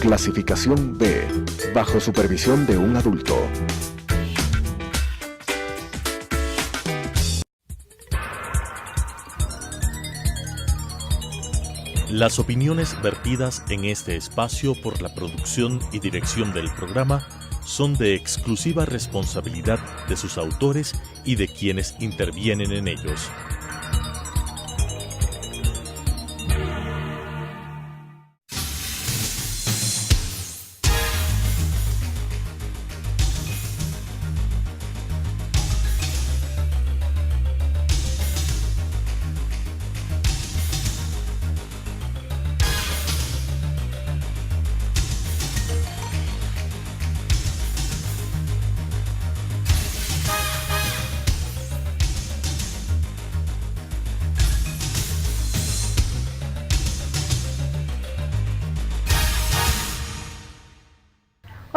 Clasificación B, bajo supervisión de un adulto. Las opiniones vertidas en este espacio por la producción y dirección del programa son de exclusiva responsabilidad de sus autores y de quienes intervienen en ellos.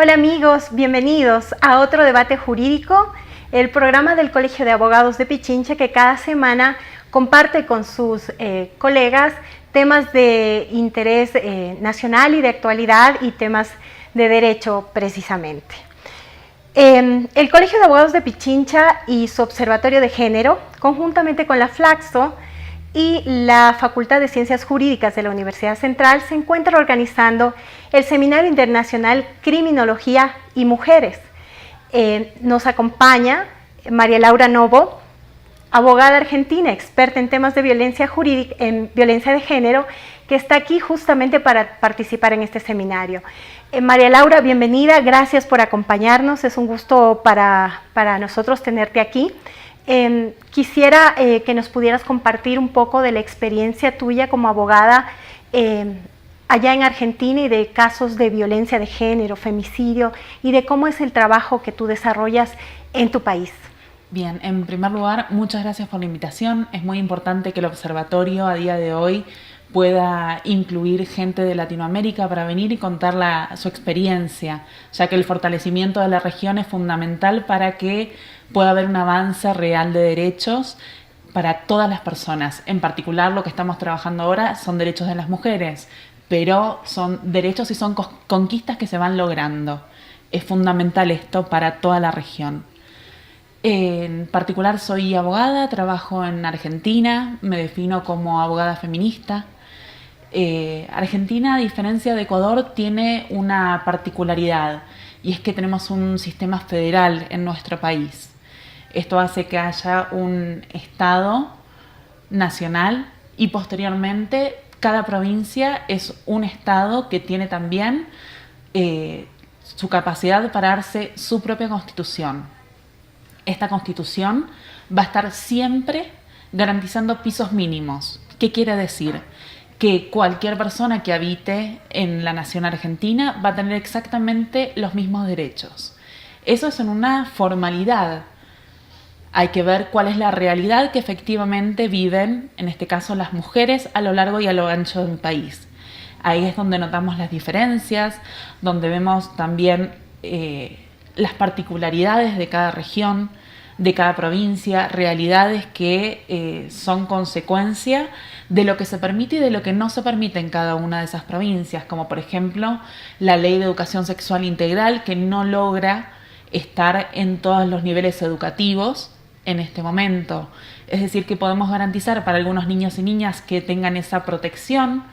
Hola amigos, bienvenidos a otro debate jurídico, el programa del Colegio de Abogados de Pichincha que cada semana comparte con sus colegas temas de interés nacional y de actualidad y temas de derecho precisamente. El Colegio de Abogados de Pichincha y su Observatorio de Género, conjuntamente con la Flaxo y la Facultad de Ciencias Jurídicas de la Universidad Central, se encuentra organizando el Seminario Internacional Criminología y Mujeres. Nos acompaña María Laura Novo, abogada argentina, experta en temas de violencia jurídica, en violencia de género, que está aquí justamente para participar en este seminario. María Laura, bienvenida, gracias por acompañarnos, es un gusto para nosotros tenerte aquí. Quisiera que nos pudieras compartir un poco de la experiencia tuya como abogada allá en Argentina y de casos de violencia de género, femicidio y de cómo es el trabajo que tú desarrollas en tu país. Bien, en primer lugar, muchas gracias por la invitación. Es muy importante que el observatorio a día de hoy pueda incluir gente de Latinoamérica para venir y contar su experiencia, ya que el fortalecimiento de la región es fundamental para que pueda haber un avance real de derechos para todas las personas. En particular, lo que estamos trabajando ahora son derechos de las mujeres, pero son derechos y son conquistas que se van logrando. Es fundamental esto para toda la región. En particular, soy abogada, trabajo en Argentina, me defino como abogada feminista. Argentina, a diferencia de Ecuador, tiene una particularidad y es que tenemos un sistema federal en nuestro país. Esto hace que haya un Estado nacional y posteriormente cada provincia es un Estado que tiene también su capacidad para darse su propia constitución. Esta constitución va a estar siempre garantizando pisos mínimos. ¿Qué quiere decir? Que cualquier persona que habite en la nación argentina va a tener exactamente los mismos derechos. Eso es en una formalidad. Hay que ver cuál es la realidad que efectivamente viven, en este caso las mujeres, a lo largo y a lo ancho del país. Ahí es donde notamos las diferencias, donde vemos también las particularidades de cada región, de cada provincia, realidades que son consecuencia de lo que se permite y de lo que no se permite en cada una de esas provincias, como por ejemplo la Ley de Educación Sexual Integral, que no logra estar en todos los niveles educativos en este momento. Es decir, que podemos garantizar para algunos niños y niñas que tengan esa protección,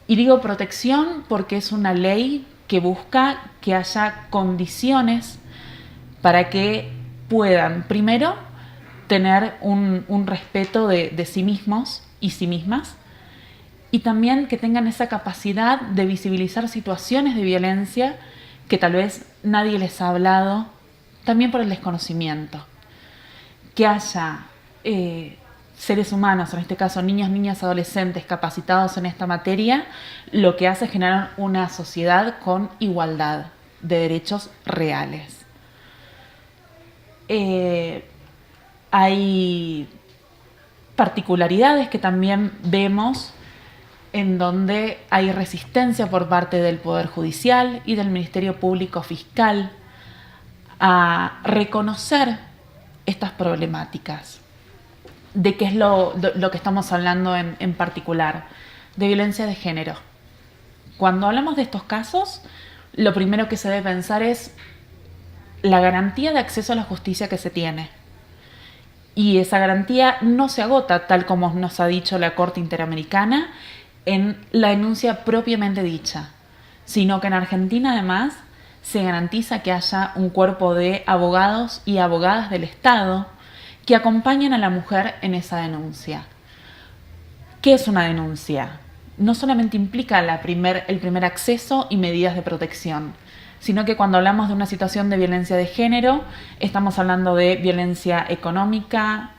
y digo protección porque es una ley que busca que haya condiciones para que puedan, primero, tener un respeto de sí mismos y sí mismas, y también que tengan esa capacidad de visibilizar situaciones de violencia que tal vez nadie les ha hablado, también por el desconocimiento. Que haya seres humanos, en este caso niños, niñas, adolescentes capacitados en esta materia, lo que hace es generar una sociedad con igualdad de derechos reales. Hay particularidades que también vemos en donde hay resistencia por parte del Poder Judicial y del Ministerio Público Fiscal a reconocer estas problemáticas. ¿De qué es lo que estamos hablando en particular? De violencia de género. Cuando hablamos de estos casos, lo primero que se debe pensar es la garantía de acceso a la justicia que se tiene. Y esa garantía no se agota, tal como nos ha dicho la Corte Interamericana, en la denuncia propiamente dicha, sino que en Argentina además se garantiza que haya un cuerpo de abogados y abogadas del Estado que acompañen a la mujer en esa denuncia. ¿Qué es una denuncia? No solamente implica el primer acceso y medidas de protección, sino que cuando hablamos de una situación de violencia de género, estamos hablando de violencia económica,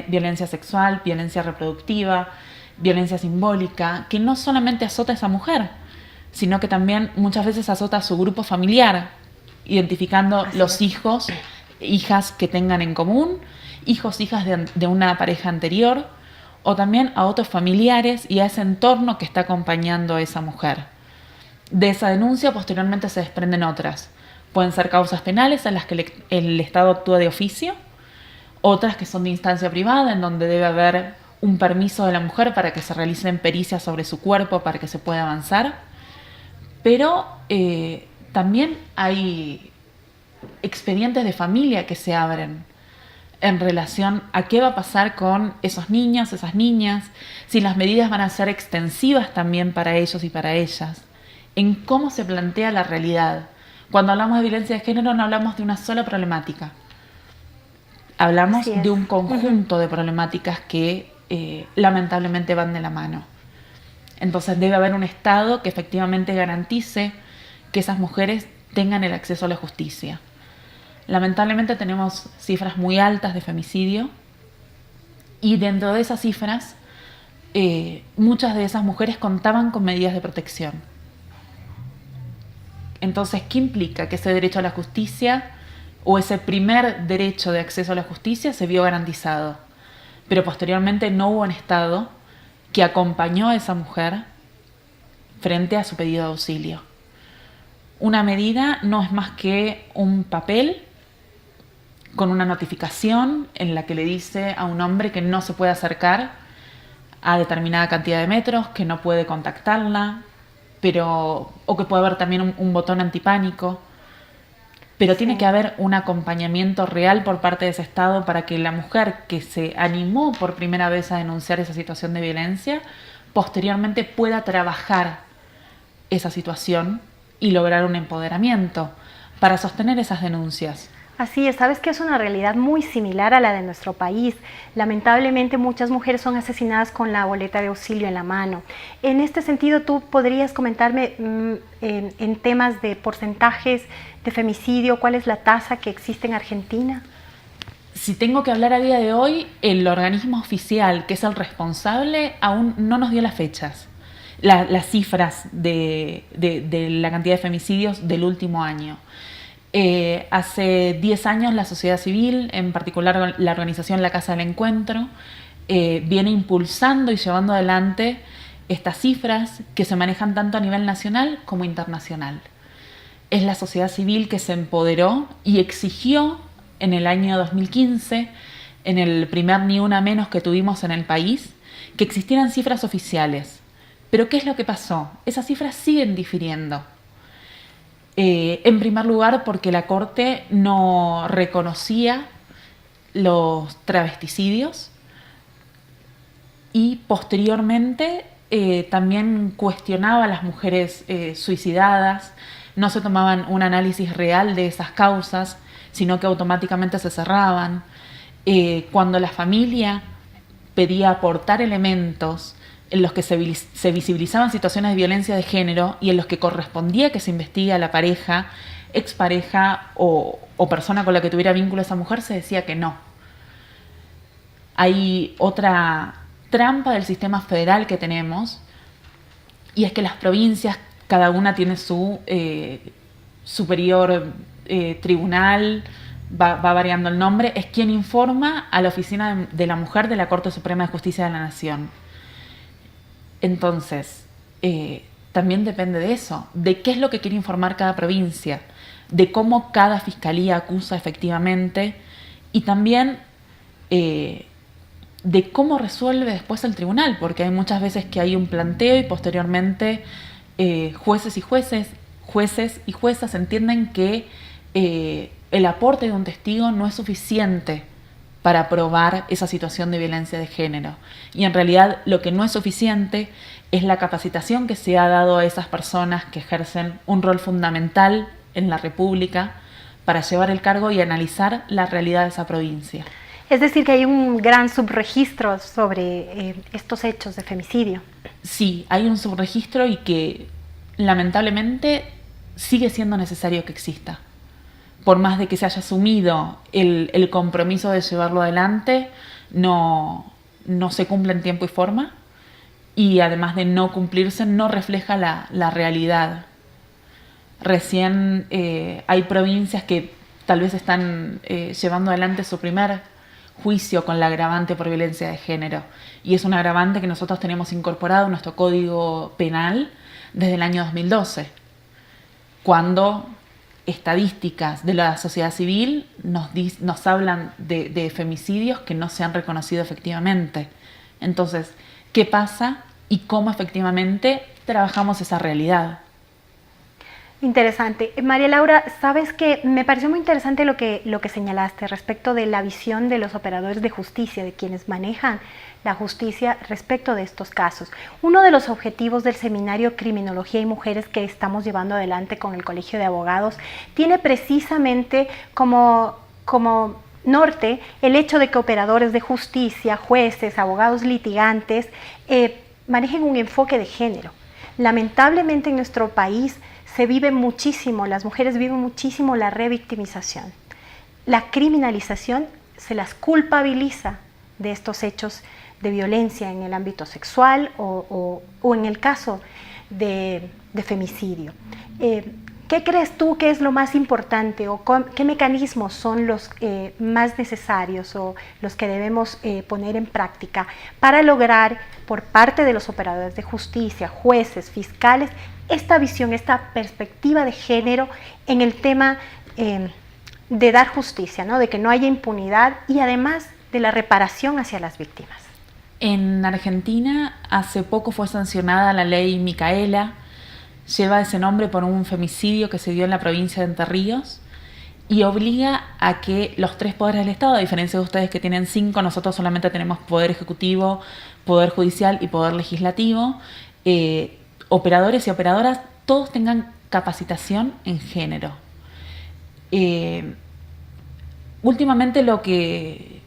violencia sexual, violencia reproductiva, violencia simbólica, que no solamente azota a esa mujer, sino que también muchas veces azota a su grupo familiar, identificando los hijos, hijas que tengan en común, hijos, hijas de una pareja anterior, o también a otros familiares y a ese entorno que está acompañando a esa mujer. De esa denuncia posteriormente se desprenden otras. Pueden ser causas penales en las que el Estado actúa de oficio, otras que son de instancia privada, en donde debe haber un permiso de la mujer para que se realicen pericias sobre su cuerpo para que se pueda avanzar. Pero también hay expedientes de familia que se abren en relación a qué va a pasar con esos niños, esas niñas, si las medidas van a ser extensivas también para ellos y para ellas, en cómo se plantea la realidad. Cuando hablamos de violencia de género no hablamos de una sola problemática, hablamos de un conjunto de problemáticas que lamentablemente van de la mano. Entonces debe haber un Estado que efectivamente garantice que esas mujeres tengan el acceso a la justicia. Lamentablemente tenemos cifras muy altas de femicidio y dentro de esas cifras muchas de esas mujeres contaban con medidas de protección. Entonces, ¿qué implica? Que ese derecho a la justicia o ese primer derecho de acceso a la justicia se vio garantizado, pero posteriormente no hubo un Estado que acompañó a esa mujer frente a su pedido de auxilio. Una medida no es más que un papel con una notificación en la que le dice a un hombre que no se puede acercar a determinada cantidad de metros, que no puede contactarla, o que puede haber también un botón antipánico, pero tiene que haber un acompañamiento real por parte de ese Estado para que la mujer que se animó por primera vez a denunciar esa situación de violencia, posteriormente pueda trabajar esa situación y lograr un empoderamiento para sostener esas denuncias. Así es, sabes que es una realidad muy similar a la de nuestro país. Lamentablemente muchas mujeres son asesinadas con la boleta de auxilio en la mano. En este sentido, ¿tú podrías comentarme en temas de porcentajes de femicidio, cuál es la tasa que existe en Argentina? Si tengo que hablar a día de hoy, el organismo oficial, que es el responsable, aún no nos dio las fechas, las cifras de la cantidad de femicidios del último año. Hace 10 años la sociedad civil, en particular la organización La Casa del Encuentro, viene impulsando y llevando adelante estas cifras que se manejan tanto a nivel nacional como internacional. Es la sociedad civil que se empoderó y exigió en el año 2015, en el primer Ni Una Menos que tuvimos en el país, que existieran cifras oficiales. Pero ¿qué es lo que pasó? Esas cifras siguen difiriendo. En primer lugar, porque la Corte no reconocía los travesticidios y posteriormente también cuestionaba a las mujeres suicidadas, no se tomaban un análisis real de esas causas, sino que automáticamente se cerraban. Cuando la familia pedía aportar elementos en los que se visibilizaban situaciones de violencia de género y en los que correspondía que se investigue a la pareja, expareja o persona con la que tuviera vínculo esa mujer, se decía que no. Hay otra trampa del sistema federal que tenemos, y es que las provincias, cada una tiene su superior tribunal, va variando el nombre, es quien informa a la Oficina de la Mujer de la Corte Suprema de Justicia de la Nación. Entonces, también depende de eso, de qué es lo que quiere informar cada provincia, de cómo cada fiscalía acusa efectivamente y también de cómo resuelve después el tribunal, porque hay muchas veces que hay un planteo y posteriormente jueces y juezas entienden que el aporte de un testigo no es suficiente para probar esa situación de violencia de género. Y en realidad lo que no es suficiente es la capacitación que se ha dado a esas personas que ejercen un rol fundamental en la República para llevar el cargo y analizar la realidad de esa provincia. Es decir, que hay un gran subregistro sobre estos hechos de femicidio. Sí, hay un subregistro y que lamentablemente sigue siendo necesario que exista. Por más de que se haya asumido el compromiso de llevarlo adelante, no se cumple en tiempo y forma, y además de no cumplirse, no refleja la realidad. Recién hay provincias que tal vez están llevando adelante su primer juicio con la agravante por violencia de género, y es un agravante que nosotros tenemos incorporado en nuestro Código Penal desde el año 2012, cuando estadísticas de la sociedad civil nos hablan de femicidios que no se han reconocido efectivamente. Entonces, ¿qué pasa y cómo efectivamente trabajamos esa realidad? Interesante. María Laura, sabes que me pareció muy interesante lo que señalaste respecto de la visión de los operadores de justicia, de quienes manejan la justicia respecto de estos casos. Uno de los objetivos del seminario Criminología y Mujeres que estamos llevando adelante con el Colegio de Abogados tiene precisamente como norte el hecho de que operadores de justicia, jueces, abogados litigantes, manejen un enfoque de género. Lamentablemente en nuestro país se vive muchísimo, las mujeres viven muchísimo la revictimización. La criminalización se las culpabiliza de estos hechos de violencia en el ámbito sexual o en el caso de femicidio. ¿Qué crees tú que es lo más importante o qué mecanismos son los más necesarios o los que debemos poner en práctica para lograr por parte de los operadores de justicia, jueces, fiscales, esta visión, esta perspectiva de género en el tema de dar justicia, ¿no? De que no haya impunidad y además de la reparación hacia las víctimas? En Argentina hace poco fue sancionada la ley Micaela. Lleva ese nombre por un femicidio que se dio en la provincia de Entre Ríos y obliga a que los 3 poderes del Estado, a diferencia de ustedes que tienen 5, nosotros solamente tenemos poder ejecutivo, poder judicial y poder legislativo, operadores y operadoras, todos tengan capacitación en género. Últimamente lo que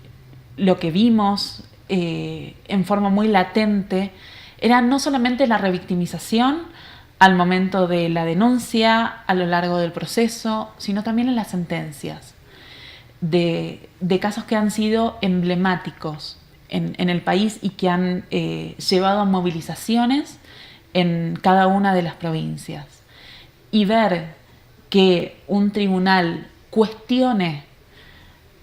vimos en forma muy latente era no solamente la revictimización al momento de la denuncia, a lo largo del proceso, sino también en las sentencias, de casos que han sido emblemáticos en el país y que han llevado a movilizaciones en cada una de las provincias. Y ver que un tribunal cuestione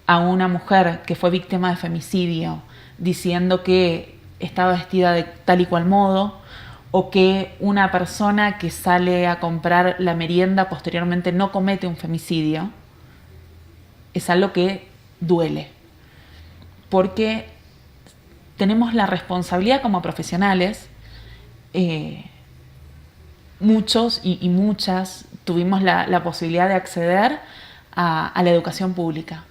a una mujer que fue víctima de femicidio diciendo que estaba vestida de tal y cual modo, o que una persona que sale a comprar la merienda posteriormente no comete un femicidio, es algo que duele. Porque tenemos la responsabilidad como profesionales, muchos y muchas tuvimos la posibilidad de acceder a la educación pública.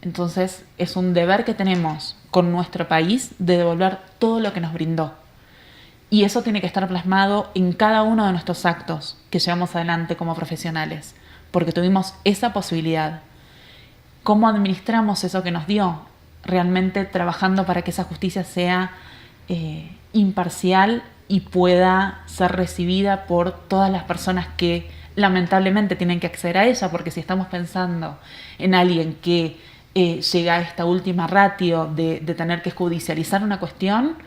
Entonces es un deber que tenemos con nuestro país de devolver todo lo que nos brindó. Y eso tiene que estar plasmado en cada uno de nuestros actos que llevamos adelante como profesionales, porque tuvimos esa posibilidad. ¿Cómo administramos eso que nos dio? Realmente trabajando para que esa justicia sea imparcial y pueda ser recibida por todas las personas que lamentablemente tienen que acceder a ella, porque si estamos pensando en alguien que llega a esta última ratio de tener que judicializar una cuestión,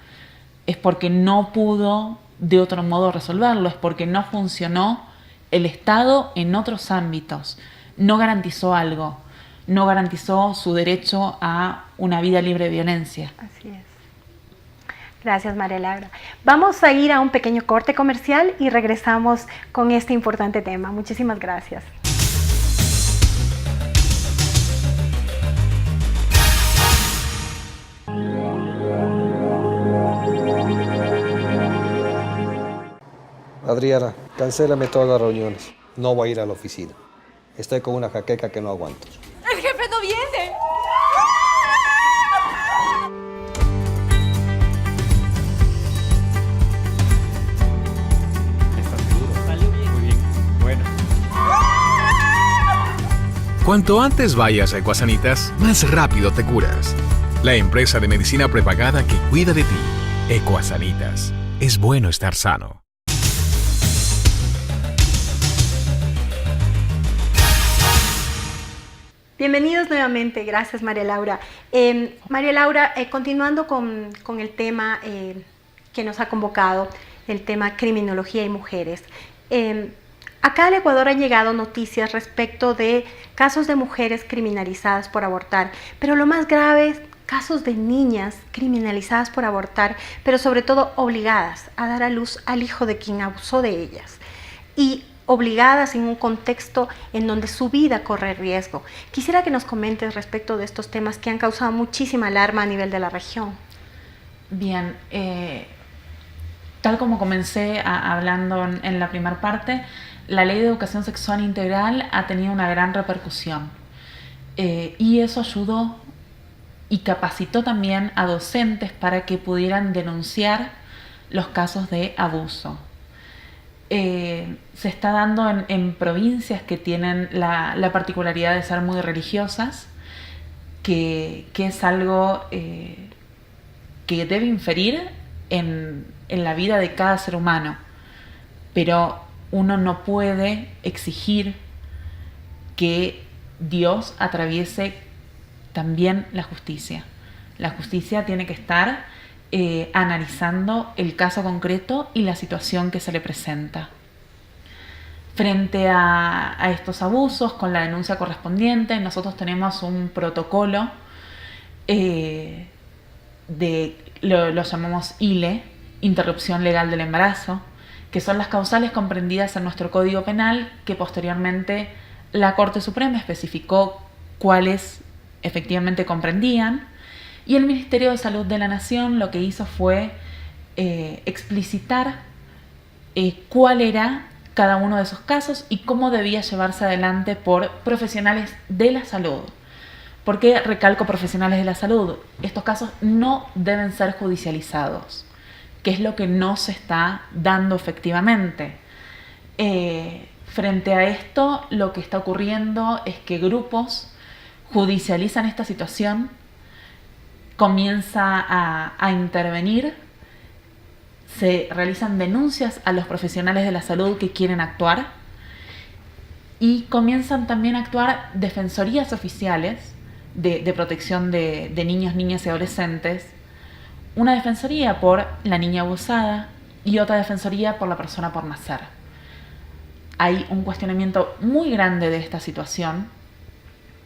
es porque no pudo de otro modo resolverlo, es porque no funcionó el Estado en otros ámbitos, no garantizó algo, no garantizó su derecho a una vida libre de violencia. Así es. Gracias, María Laura. Vamos a ir a un pequeño corte comercial y regresamos con este importante tema. Muchísimas gracias. Adriana, cancélame todas las reuniones. No voy a ir a la oficina. Estoy con una jaqueca que no aguanto. ¡El jefe no viene! ¿Estás seguro? Salió bien. Muy bien. Bueno. Cuanto antes vayas a Ecuasanitas, más rápido te curas. La empresa de medicina prepagada que cuida de ti. Ecuasanitas. Es bueno estar sano. Bienvenidos nuevamente, gracias María Laura. María Laura, continuando con el tema que nos ha convocado, el tema criminología y mujeres. Acá al Ecuador han llegado noticias respecto de casos de mujeres criminalizadas por abortar, pero lo más grave es casos de niñas criminalizadas por abortar, pero sobre todo obligadas a dar a luz al hijo de quien abusó de ellas. Y obligadas en un contexto en donde su vida corre riesgo. Quisiera que nos comentes respecto de estos temas que han causado muchísima alarma a nivel de la región. Bien, tal como comencé hablando en la primera parte, la Ley de Educación Sexual Integral ha tenido una gran repercusión y eso ayudó y capacitó también a docentes para que pudieran denunciar los casos de abuso. Se está dando en provincias que tienen la particularidad de ser muy religiosas, que es algo que debe inferir en la vida de cada ser humano, pero uno no puede exigir que Dios atraviese también la justicia. La justicia tiene que estar analizando el caso concreto y la situación que se le presenta. Frente a estos abusos, con la denuncia correspondiente, nosotros tenemos un protocolo, lo llamamos ILE, Interrupción Legal del Embarazo, que son las causales comprendidas en nuestro Código Penal, que posteriormente la Corte Suprema especificó cuáles efectivamente comprendían. Y el Ministerio de Salud de la Nación lo que hizo fue explicitar cuál era cada uno de esos casos y cómo debía llevarse adelante por profesionales de la salud. ¿Por qué recalco profesionales de la salud? Estos casos no deben ser judicializados, que es lo que no se está dando efectivamente. Frente a esto, lo que está ocurriendo es que grupos judicializan esta situación, comienza a intervenir, se realizan denuncias a los profesionales de la salud que quieren actuar y comienzan también a actuar defensorías oficiales de protección de niños, niñas y adolescentes, una defensoría por la niña abusada y otra defensoría por la persona por nacer. Hay un cuestionamiento muy grande de esta situación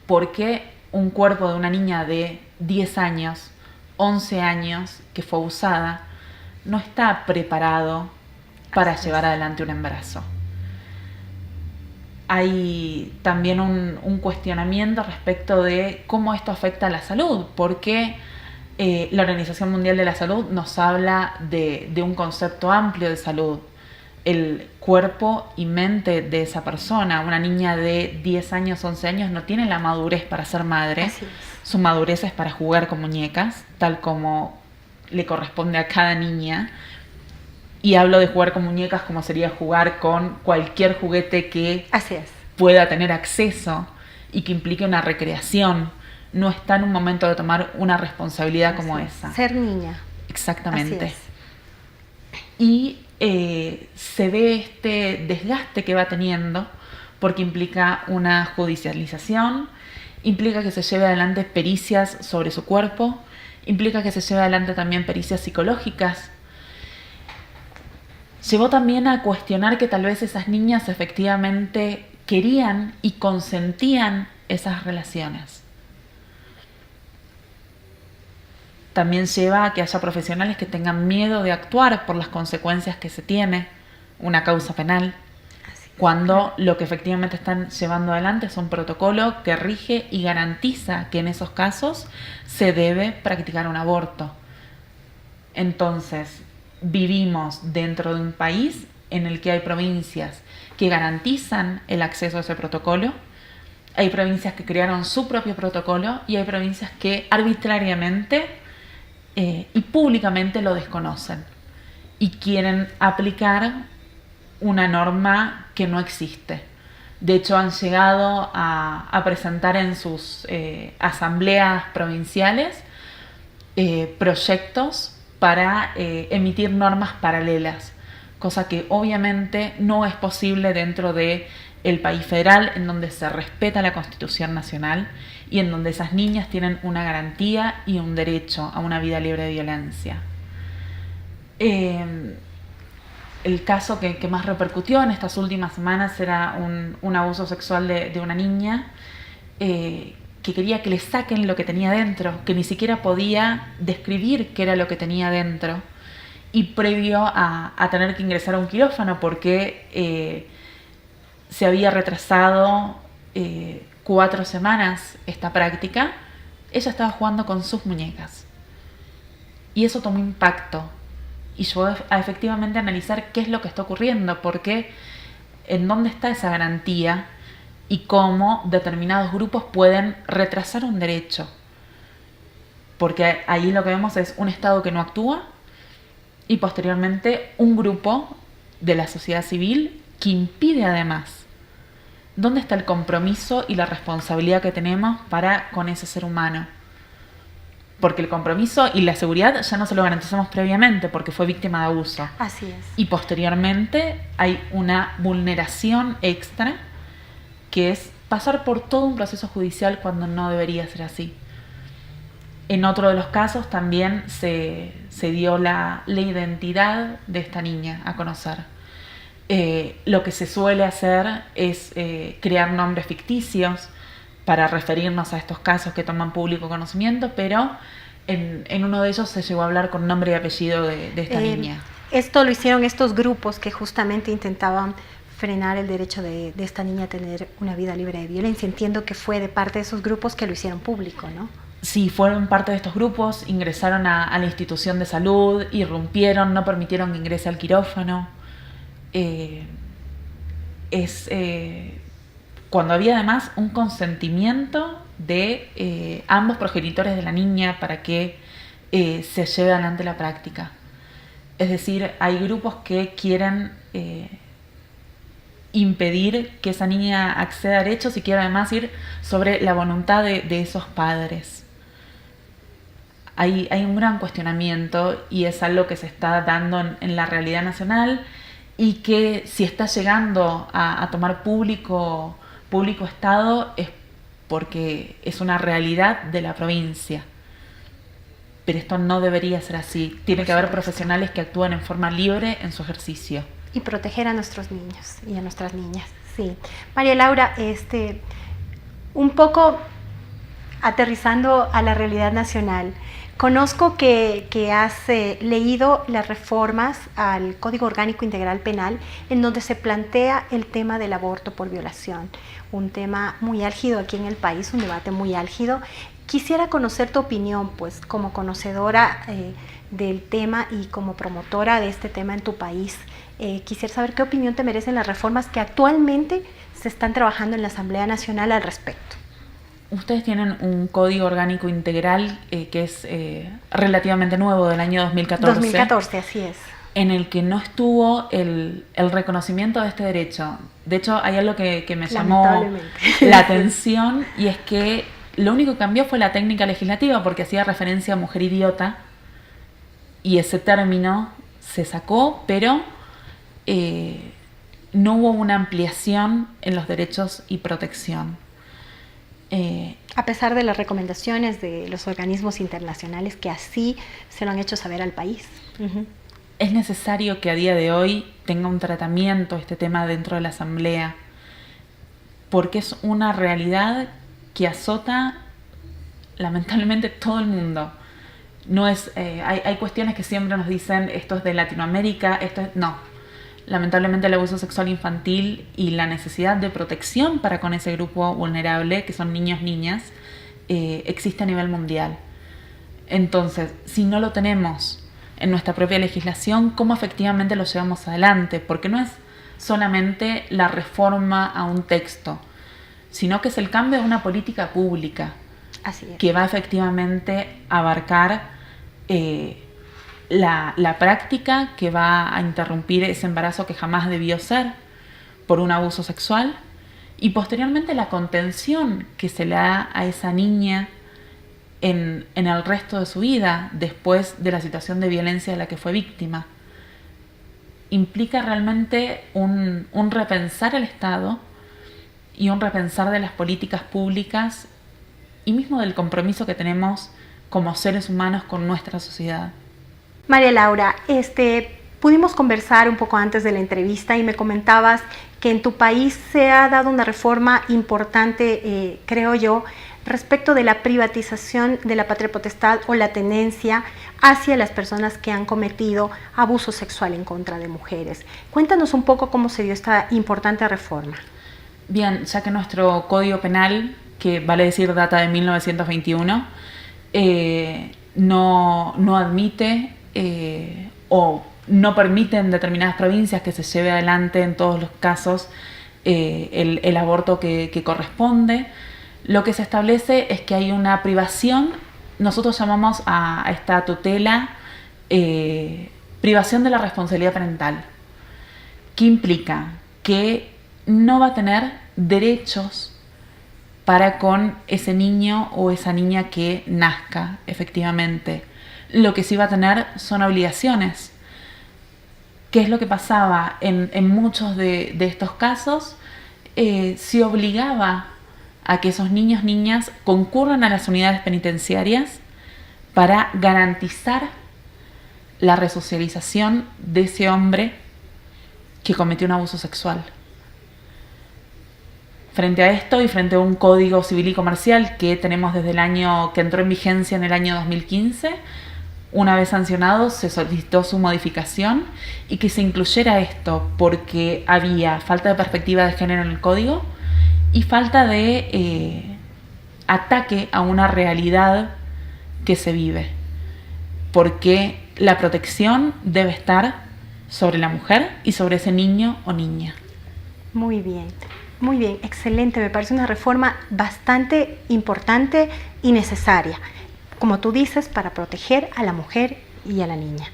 porque un cuerpo de una niña de 10 años, 11 años, que fue abusada, no está preparado para llevar adelante un embarazo. Hay también un cuestionamiento respecto de cómo esto afecta a la salud, porque la Organización Mundial de la Salud nos habla de un concepto amplio de salud. El cuerpo y mente de esa persona, una niña de 10 años, 11 años, no tiene la madurez para ser madre. Su madurez es para jugar con muñecas, tal como le corresponde a cada niña. Y hablo de jugar con muñecas como sería jugar con cualquier juguete que pueda tener acceso y que implique una recreación. No está en un momento de tomar una responsabilidad como esa. Ser niña. Exactamente. Y se ve este desgaste que va teniendo porque implica una judicialización, implica que se lleve adelante pericias sobre su cuerpo, implica que se lleve adelante también pericias psicológicas. Llevó también a cuestionar que tal vez esas niñas efectivamente querían y consentían esas relaciones. También lleva a que haya profesionales que tengan miedo de actuar por las consecuencias que se tiene una causa penal, cuando lo que efectivamente están llevando adelante es un protocolo que rige y garantiza que en esos casos se debe practicar un aborto. Entonces, vivimos dentro de un país en el que hay provincias que garantizan el acceso a ese protocolo, hay provincias que crearon su propio protocolo y hay provincias que arbitrariamente y públicamente lo desconocen y quieren aplicar una norma que no existe. De hecho, han llegado a presentar en sus asambleas provinciales proyectos para emitir normas paralelas, cosa que obviamente no es posible dentro de el país federal, en donde se respeta la Constitución Nacional y en donde esas niñas tienen una garantía y un derecho a una vida libre de violencia. El caso que más repercutió en estas últimas semanas era un abuso sexual de una niña que quería que le saquen lo que tenía dentro, que ni siquiera podía describir qué era lo que tenía dentro, y previo a tener que ingresar a un quirófano porque se había retrasado 4 semanas esta práctica, ella estaba jugando con sus muñecas. Y eso tomó impacto. Y yo a efectivamente analizar qué es lo que está ocurriendo, porque en dónde está esa garantía y cómo determinados grupos pueden retrasar un derecho. Porque ahí lo que vemos es un Estado que no actúa y posteriormente un grupo de la sociedad civil que impide además. ¿Dónde está el compromiso y la responsabilidad que tenemos para con ese ser humano? Porque el compromiso y la seguridad ya no se lo garantizamos previamente porque fue víctima de abuso. Así es. Y posteriormente hay una vulneración extra que es pasar por todo un proceso judicial cuando no debería ser así. En otro de los casos también se dio la identidad de esta niña a conocer. Lo que se suele hacer es crear nombres ficticios para referirnos a estos casos que toman público conocimiento, pero en uno de ellos se llegó a hablar con nombre y apellido de esta niña. Esto lo hicieron estos grupos que justamente intentaban frenar el derecho de esta niña a tener una vida libre de violencia. Entiendo que fue de parte de esos grupos que lo hicieron público, ¿no? Sí, fueron parte de estos grupos, ingresaron a la institución de salud, irrumpieron, no permitieron que ingrese al quirófano. Cuando había además un consentimiento de ambos progenitores de la niña para que se lleve adelante la práctica. Es decir, hay grupos que quieren impedir que esa niña acceda a derechos y quiere además ir sobre la voluntad de esos padres. Hay un gran cuestionamiento y es algo que se está dando en la realidad nacional y que si está llegando a tomar público Estado es porque es una realidad de la provincia. Pero esto no debería ser así. Tiene que haber profesionales que actúen en forma libre en su ejercicio. Y proteger a nuestros niños y a nuestras niñas, sí. María Laura, un poco aterrizando a la realidad nacional, conozco que has leído las reformas al Código Orgánico Integral Penal, en donde se plantea el tema del aborto por violación, un tema muy álgido aquí en el país, un debate muy álgido. Quisiera conocer tu opinión, pues, como conocedora del tema y como promotora de este tema en tu país. Quisiera saber qué opinión te merecen las reformas que actualmente se están trabajando en la Asamblea Nacional al respecto. Ustedes tienen un código orgánico integral que es relativamente nuevo, del año 2014. 2014, así es. En el que no estuvo el reconocimiento de este derecho. De hecho, hay algo que me llamó la atención y es que lo único que cambió fue la técnica legislativa porque hacía referencia a mujer idiota y ese término se sacó, pero no hubo una ampliación en los derechos y protección. A pesar de las recomendaciones de los organismos internacionales que así se lo han hecho saber al país. Uh-huh. Es necesario que a día de hoy tenga un tratamiento este tema dentro de la Asamblea, porque es una realidad que azota lamentablemente todo el mundo. No es, hay cuestiones que siempre nos dicen esto es de Latinoamérica, no. Lamentablemente el abuso sexual infantil y la necesidad de protección para con ese grupo vulnerable, que son niños, niñas, existe a nivel mundial. Entonces, si no lo tenemos en nuestra propia legislación cómo efectivamente lo llevamos adelante, porque no es solamente la reforma a un texto, sino que es el cambio de una política pública. Así es. Que va efectivamente a abarcar la práctica que va a interrumpir ese embarazo que jamás debió ser por un abuso sexual, y posteriormente la contención que se le da a esa niña en el resto de su vida después de la situación de violencia de la que fue víctima. Implica realmente un repensar el Estado y un repensar de las políticas públicas y mismo del compromiso que tenemos como seres humanos con nuestra sociedad. María Laura, pudimos conversar un poco antes de la entrevista y me comentabas que en tu país se ha dado una reforma importante, creo yo, respecto de la privatización de la patria potestad o la tenencia hacia las personas que han cometido abuso sexual en contra de mujeres. Cuéntanos un poco cómo se dio esta importante reforma. Bien, ya que nuestro Código Penal, que vale decir data de 1921, no admite o no permite en determinadas provincias que se lleve adelante en todos los casos el aborto que corresponde. Lo que se establece es que hay una privación, nosotros llamamos a esta tutela privación de la responsabilidad parental, que implica que no va a tener derechos para con ese niño o esa niña que nazca efectivamente. Lo que sí va a tener son obligaciones. ¿Qué es lo que pasaba en muchos de estos casos? Se obligaba a que esos niños, niñas concurran a las unidades penitenciarias para garantizar la resocialización de ese hombre que cometió un abuso sexual. Frente a esto y frente a un código civil y comercial que tenemos desde el año que entró en vigencia en el año 2015, una vez sancionado se solicitó su modificación y que se incluyera esto porque había falta de perspectiva de género en el código y falta de ataque a una realidad que se vive, porque la protección debe estar sobre la mujer y sobre ese niño o niña. Muy bien, excelente. Me parece una reforma bastante importante y necesaria, como tú dices, para proteger a la mujer y a la niña.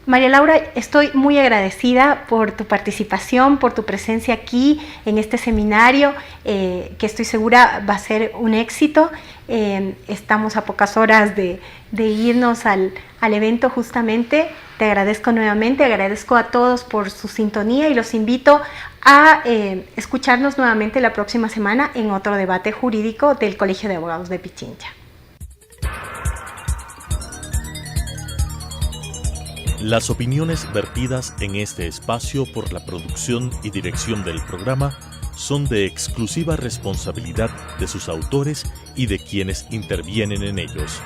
María Laura, estoy muy agradecida por tu participación, por tu presencia aquí en este seminario, que estoy segura va a ser un éxito. Estamos a pocas horas de irnos al evento justamente. Te agradezco nuevamente, agradezco a todos por su sintonía y los invito a escucharnos nuevamente la próxima semana en otro debate jurídico del Colegio de Abogados de Pichincha. Las opiniones vertidas en este espacio por la producción y dirección del programa son de exclusiva responsabilidad de sus autores y de quienes intervienen en ellos.